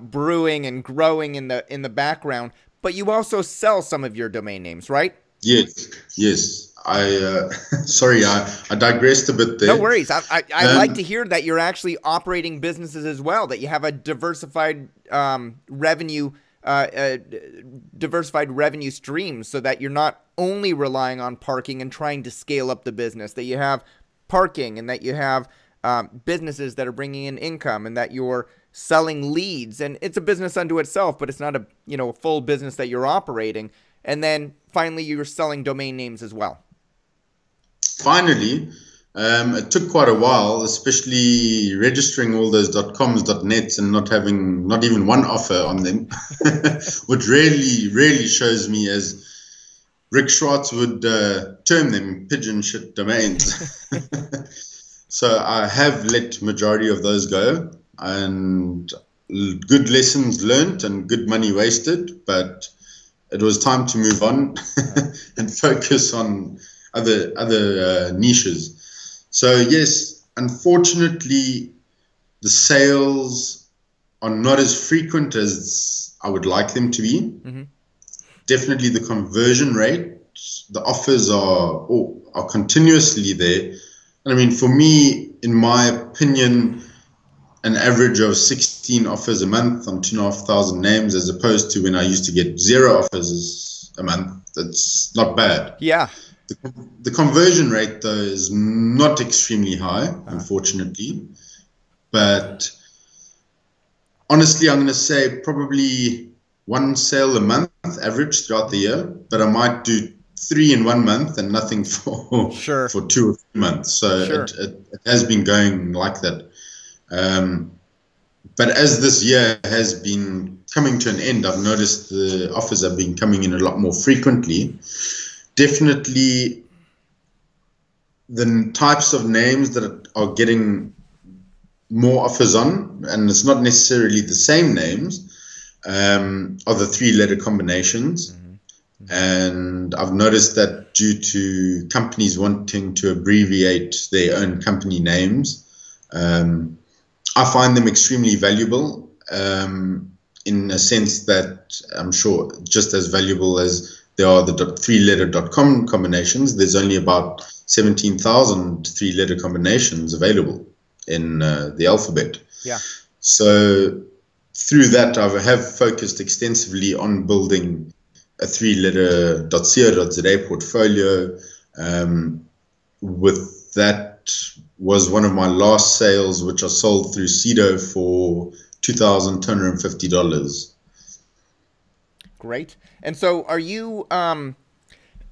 brewing and growing in the background, but you also sell some of your domain names, right? Yes. Sorry, I digressed a bit there. No worries. I like to hear that you're actually operating businesses as well, that you have a diversified revenue streams, so that you're not only relying on parking and trying to scale up the business, that you have parking and that you have businesses that are bringing in income and that you're selling leads, and it's a business unto itself, but it's not a full business that you're operating. And then finally, you're selling domain names as well. Finally, it took quite a while, especially registering all those .coms, .nets, and not having not even one offer on them, which really shows me, as Rick Schwartz would term them, pigeon shit domains. So I have let majority of those go, and good lessons learned and good money wasted, but it was time to move on and focus on other niches. So yes, unfortunately, the sales are not as frequent as I would like them to be. Definitely the conversion rate, the offers are continuously there. And I mean, for me, in my opinion, an average of 16 offers a month on 2,500 names, as opposed to when I used to get 0 offers a month. That's not bad. Yeah. The conversion rate, though, is not extremely high, unfortunately. But honestly, I'm going to say probably 1 sale a month average throughout the year. But I might do 3 in 1 month and nothing for 2 or 3 months. So it has been going like that. but as this year has been coming to an end, I've noticed the offers have been coming in a lot more frequently. Definitely the types of names that are getting more offers on, and it's not necessarily the same names, are the three-letter combinations. And I've noticed that due to companies wanting to abbreviate their own company names, I find them extremely valuable, in a sense that I'm sure just as valuable as there are the three-letter .com combinations. There's only about 17,000 three-letter combinations available in the alphabet. Yeah. So through that, I have focused extensively on building a three-letter .co.za portfolio. With that was one of my last sales, which I sold through Cedo for $2,250. Great. And so are you,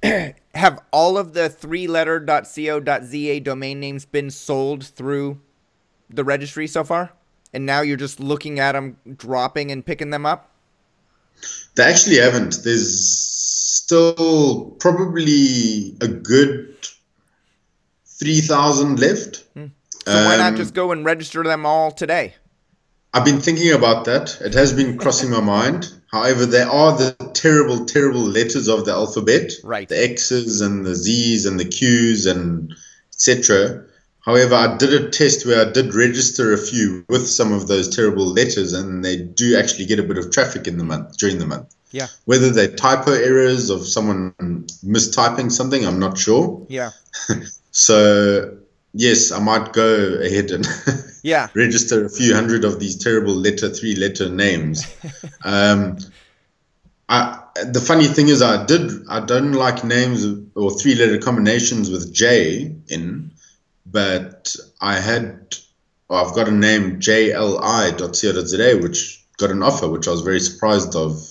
have all of the three-letter .co.za domain names been sold through the registry so far? And now you're just looking at them, dropping and picking them up? They actually haven't. There's still probably a good 3,000 left. So why not just go and register them all today? I've been thinking about that. It has been crossing my mind. However, there are the terrible, terrible letters of the alphabet. Right. The X's and the Z's and the Q's and etc. However, I did a test where I did register a few with some of those terrible letters, and they do actually get a bit of traffic in the month, during the month. Yeah. Whether they're typo errors of someone mistyping something, I'm not sure. Yeah. So, yes, I might go ahead and register a few hundred of these terrible three-letter names. The funny thing is I don't like names or three-letter combinations with J in, but I've got a name jli.co.za, which got an offer, which I was very surprised of,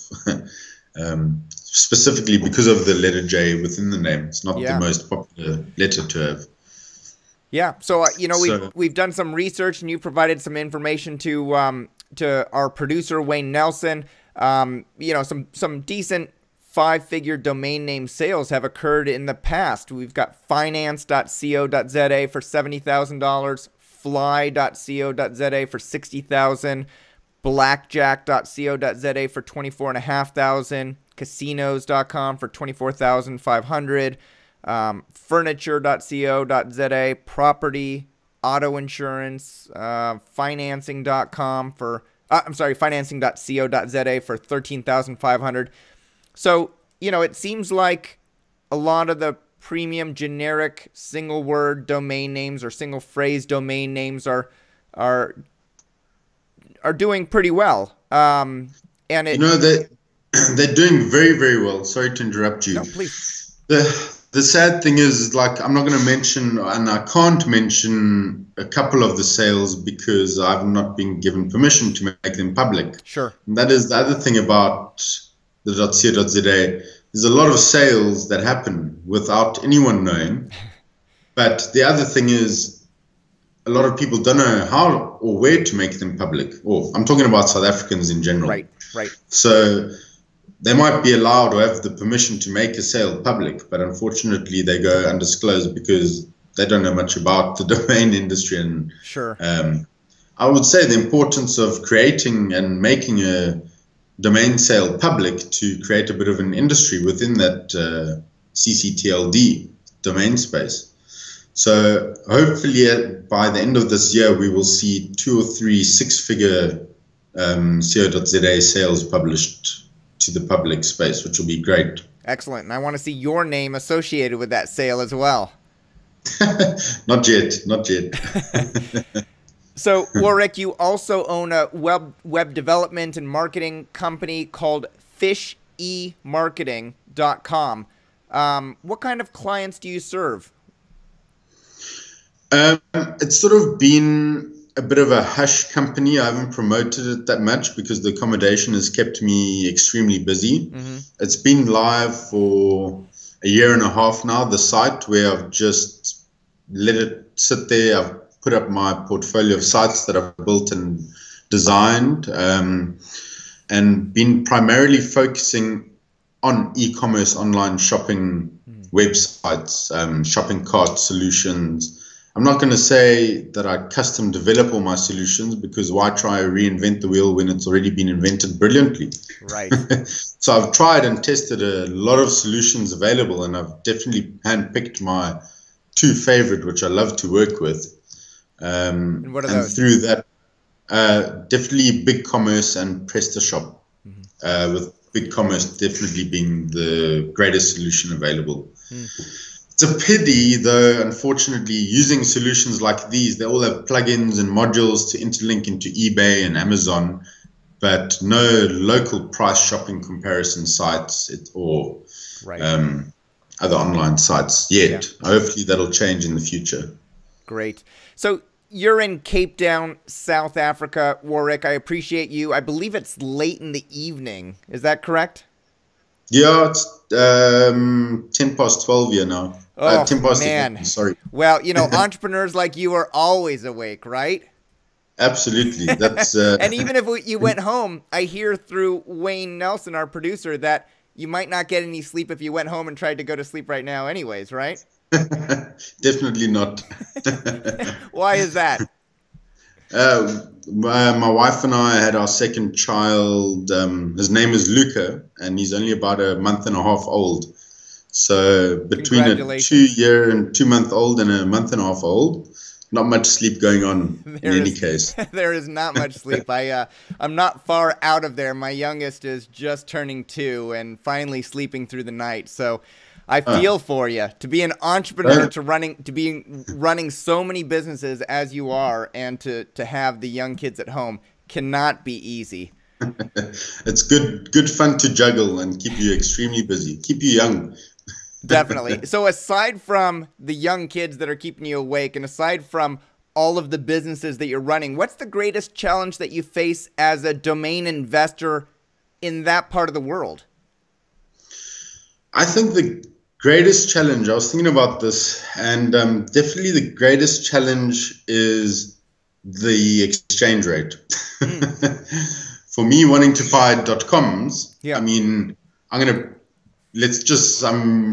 specifically because of the letter J within the name. It's not the most popular letter to have. Yeah. So, we've done some research, and you provided some information to our producer, Wayne Nelson. Some decent 5-figure domain name sales have occurred in the past. We've got finance.co.za for $70,000, fly.co.za for $60,000, blackjack.co.za for $24,500, casinos.com for $24,500, furniture.co.za, property, auto insurance, financing.com for financing.co.za for $13,500. So, it seems like a lot of the premium generic single word domain names or single phrase domain names are doing pretty well. And they're doing very, very well. Sorry to interrupt you. No, please. The sad thing is, I'm not going to mention, and I can't mention a couple of the sales because I've not been given permission to make them public. Sure. And that is the other thing about the .co.za. There's a lot of sales that happen without anyone knowing. But the other thing is, a lot of people don't know how or where to make them public. Or I'm talking about South Africans in general. Right. So they might be allowed or have the permission to make a sale public, but unfortunately they go undisclosed because they don't know much about the domain industry. And sure. I would say the importance of creating and making a domain sale public to create a bit of an industry within that CCTLD domain space. So hopefully by the end of this year, we will see 2 or 3 6-figure co.za sales published to the public space, which will be great. Excellent. And I want to see your name associated with that sale as well. Not yet. So, Warrick, you also own a web development and marketing company called fishemarketing.com. What kind of clients do you serve? It's sort of been a bit of a hush company. I haven't promoted it that much because the accommodation has kept me extremely busy. Mm-hmm. It's been live for a year and a half now, the site, where I've just let it sit there. I've put up my portfolio of sites that I've built and designed, and been primarily focusing on e-commerce, online shopping websites, shopping cart solutions. I'm not going to say that I custom develop all my solutions, because why try to reinvent the wheel when it's already been invented brilliantly? Right. So I've tried and tested a lot of solutions available, and I've definitely handpicked my two favorite, which I love to work with. And what are and those? through that, definitely BigCommerce and PrestaShop. With BigCommerce definitely being the greatest solution available. It's a pity, though, unfortunately, using solutions like these, they all have plugins and modules to interlink into eBay and Amazon, but no local price shopping comparison sites or other online sites yet. Yeah. Hopefully that'll change in the future. Great. So you're in Cape Town, South Africa, Warrick. I appreciate you. I believe it's late in the evening. Is that correct? Yeah, it's 10:12 here now. Oh, 10:11, man. sorry. Well, you know, entrepreneurs like you are always awake, right? Absolutely. That's and even if you went home, I hear through Wayne Nelson, our producer, that you might not get any sleep if you went home and tried to go to sleep right now anyways, right? Definitely not. Why is that? My wife and I had our second child. His name is Luca, and he's only about a month and a half old. So between a 2-year and 2-month-old and a month and a half old, not much sleep going on in any case. There is not much sleep. I'm not far out of there. My youngest is just turning 2 and finally sleeping through the night. So I feel for you. To be an entrepreneur, to be running so many businesses as you are, and to have the young kids at home cannot be easy. It's good fun to juggle and keep you extremely busy. Keep you young. Definitely. So aside from the young kids that are keeping you awake, and aside from all of the businesses that you're running, what's the greatest challenge that you face as a domain investor in that part of the world? I think the greatest challenge, I was thinking about this, and definitely the greatest challenge is the exchange rate. For me, wanting to buy .coms, I mean, I'm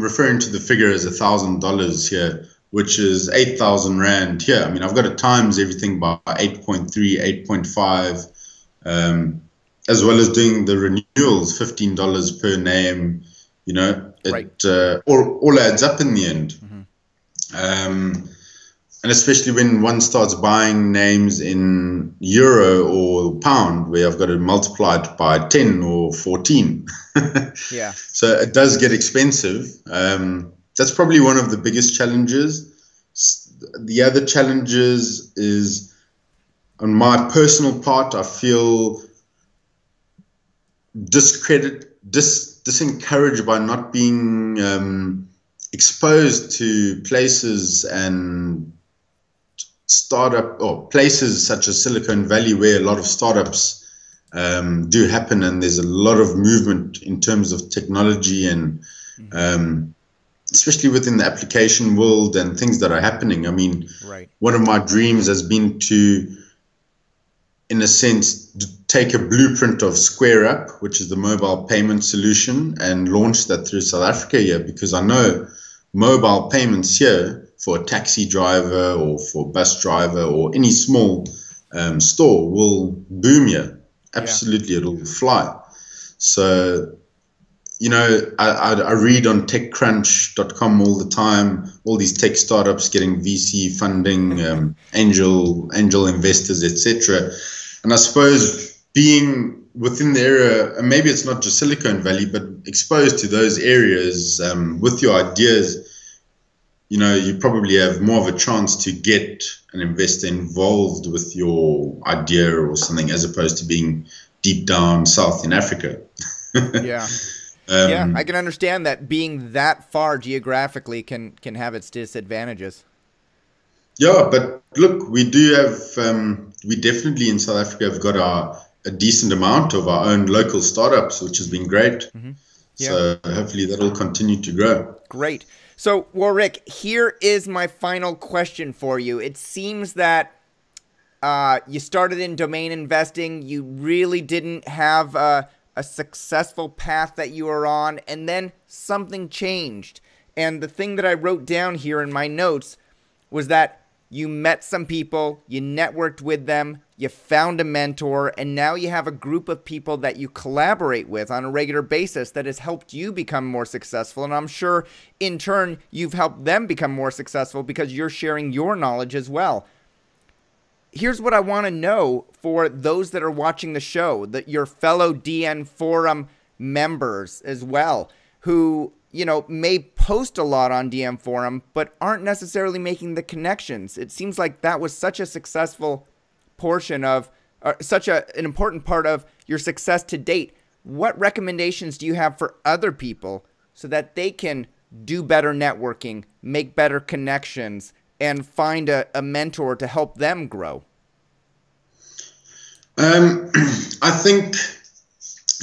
referring to the figure as $1,000 here, which is 8,000 Rand here. I mean, I've got to times everything by 8.3, 8.5, as well as doing the renewals, $15 per name. You know, it all adds up in the end. And especially when one starts buying names in euro or pound, where I've got to multiply it by 10 or 14. Yeah. So it does get expensive. That's probably one of the biggest challenges. The other challenges is, on my personal part, I feel disencouraged by not being exposed to places and startup or places such as Silicon Valley, where a lot of startups do happen, and there's a lot of movement in terms of technology and especially within the application world and things that are happening. I mean, one of my dreams has been to, in a sense, take a blueprint of Square Up, which is the mobile payment solution, and launch that through South Africa here, because I know mobile payments here for a taxi driver or for a bus driver or any small store will boom here. Absolutely, it'll fly. So, you know, I read on TechCrunch.com all the time, all these tech startups getting VC funding, angel investors, etc. And I suppose being within the area, and maybe it's not just Silicon Valley, but exposed to those areas with your ideas, you know, you probably have more of a chance to get an investor involved with your idea or something, as opposed to being deep down south in Africa. Yeah. Yeah, I can understand that being that far geographically can have its disadvantages. Yeah, but look, we do have, we definitely in South Africa have got a decent amount of our own local startups, which has been great. So hopefully that will continue to grow. Great. So, Warrick, here is my final question for you. It seems that You started in domain investing. You really didn't have a successful path that you were on, and then something changed. And the thing that I wrote down here in my notes was that you met some people, you networked with them, you found a mentor, and now you have a group of people that you collaborate with on a regular basis that has helped you become more successful. And I'm sure in turn, you've helped them become more successful because you're sharing your knowledge as well. Here's what I want to know for those that are watching the show, that your fellow DN Forum members as well, who, you know, may post a lot on DN Forum, but aren't necessarily making the connections. It seems like that was such a successful portion of, such an important part of your success to date. What recommendations do you have for other people so that they can do better networking, make better connections, and find a mentor to help them grow? I think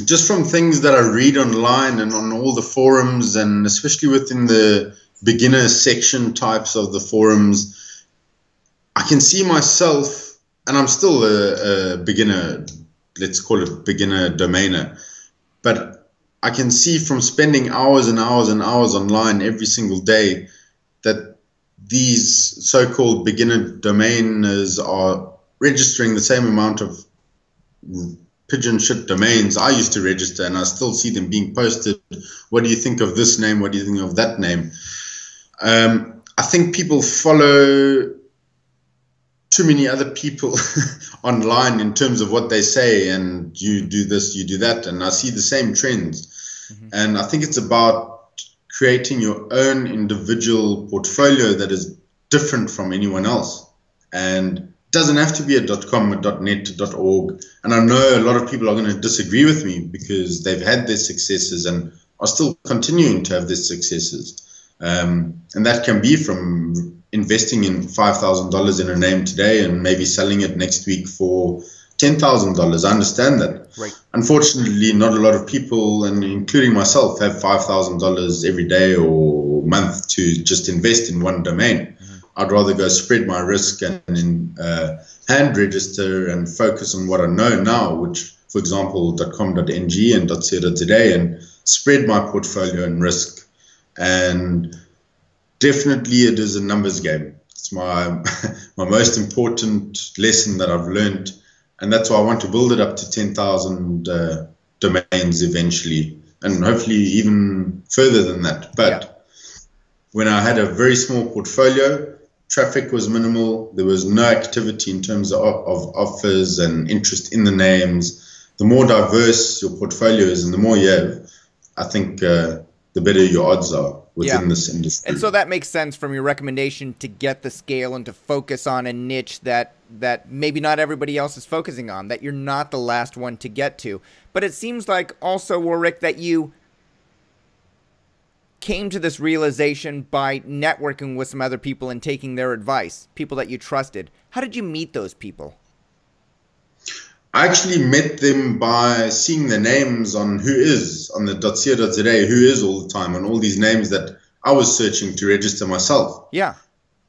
just from things that I read online and on all the forums, and especially within the beginner section types of the forums, I can see myself, and I'm still a beginner, let's call it beginner domainer, but I can see from spending hours and hours and hours online every single day that these so-called beginner domainers are registering the same amount of pigeon shit domains I used to register, and I still see them being posted. What do you think of this name? What do you think of that name? I think people follow too many other people online in terms of what they say, and you do this, you do that, and I see the same trends. And I think it's about creating your own individual portfolio that is different from anyone else, and it doesn't have to be a .com, a .net, a .org. And I know a lot of people are going to disagree with me because they've had their successes and are still continuing to have their successes. And that can be from investing in $5,000 in a name today and maybe selling it next week for $10,000. I understand that. Right. Unfortunately, not a lot of people, and including myself, have $5,000 every day or month to just invest in one domain. I'd rather go spread my risk and hand register and focus on what I know now, which, for example, .com.ng and .co.za, and spread my portfolio and risk. And definitely it is a numbers game. It's my most important lesson that I've learned. And that's why I want to build it up to 10,000 domains eventually, and hopefully even further than that. But when I had a very small portfolio, traffic was minimal. There was no activity in terms of offers and interest in the names. The more diverse your portfolio is and the more you have, I think the better your odds are within this industry. And so that makes sense from your recommendation to get the scale and to focus on a niche that maybe not everybody else is focusing on, that you're not the last one to get to. But it seems like also, Warrick, that you came to this realization by networking with some other people and taking their advice, people that you trusted. How did you meet those people? I actually met them by seeing the names on who is, on the .co.za, who is all the time, on all these names that I was searching to register myself. Yeah.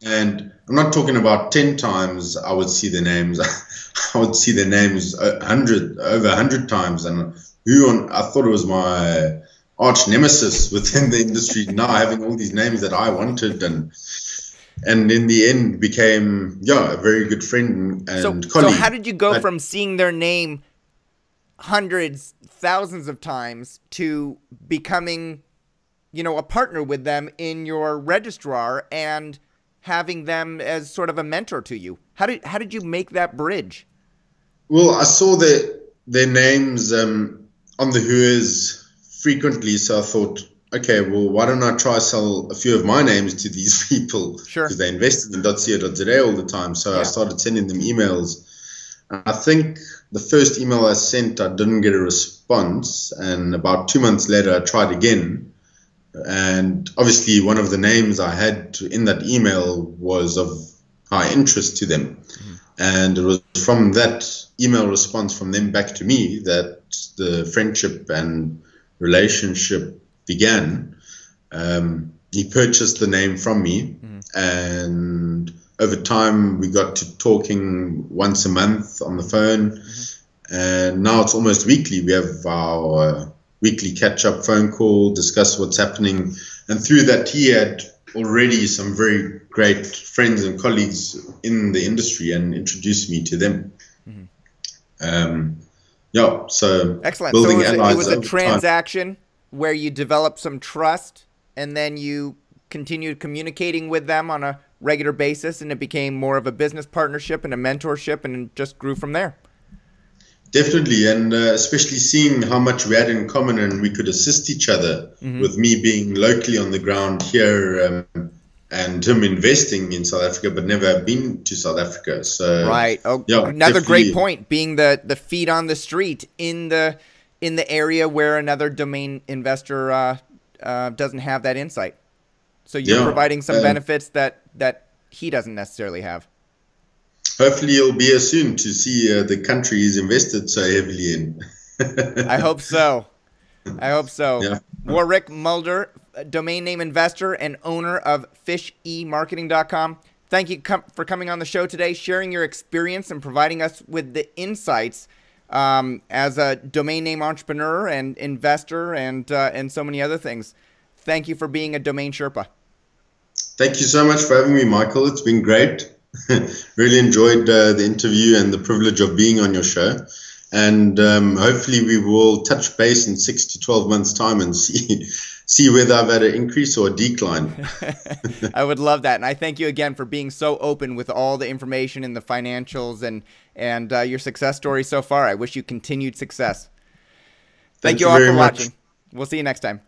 And I'm not talking about 10 times I would see the names. I would see the names over 100 times. And I thought it was my arch nemesis within the industry, now having all these names that I wanted, and in the end became a very good friend and colleague. So how did you go from seeing their name hundreds, thousands of times to becoming, a partner with them in your registrar and having them as sort of a mentor to you? How did you make that bridge? Well, I saw their names on the Whois frequently, so I thought, okay, well, why don't I try sell a few of my names to these people? Sure. Because they invested in .co.za all the time. So I started sending them emails. And I think the first email I sent, I didn't get a response. And about 2 months later, I tried again. And obviously, one of the names I had in that email was of high interest to them. And it was from that email response from them back to me that the friendship and relationship began. He purchased the name from me, and over time, we got to talking once a month on the phone. And now it's almost weekly. We have our weekly catch-up phone call, discuss what's happening. And through that, he had already some very great friends and colleagues in the industry and introduced me to them. So excellent. building So allies it was a over transaction where you developed some trust, and then you continued communicating with them on a regular basis, and it became more of a business partnership and a mentorship, and it just grew from there. Definitely, and especially seeing how much we had in common and we could assist each other, with me being locally on the ground here, and him investing in South Africa but never been to South Africa. So right. Oh, yeah, another great point, being the feet on the street in the area where another domain investor doesn't have that insight. So you're providing some benefits that he doesn't necessarily have. Hopefully you'll be here soon to see the country he's invested so heavily in. I hope so. Yeah. Warrick Mulder, domain name investor and owner of fishemarketing.com. Thank you for coming on the show today, sharing your experience and providing us with the insights as a domain name entrepreneur and investor and so many other things. Thank you for being a domain Sherpa. Thank you so much for having me, Michael. It's been great. Really enjoyed the interview and the privilege of being on your show. And hopefully we will touch base in 6 to 12 months' time and see whether I've had an increase or a decline. I would love that. And I thank you again for being so open with all the information and the financials and your success story so far. I wish you continued success. Thank you all for watching. We'll see you next time.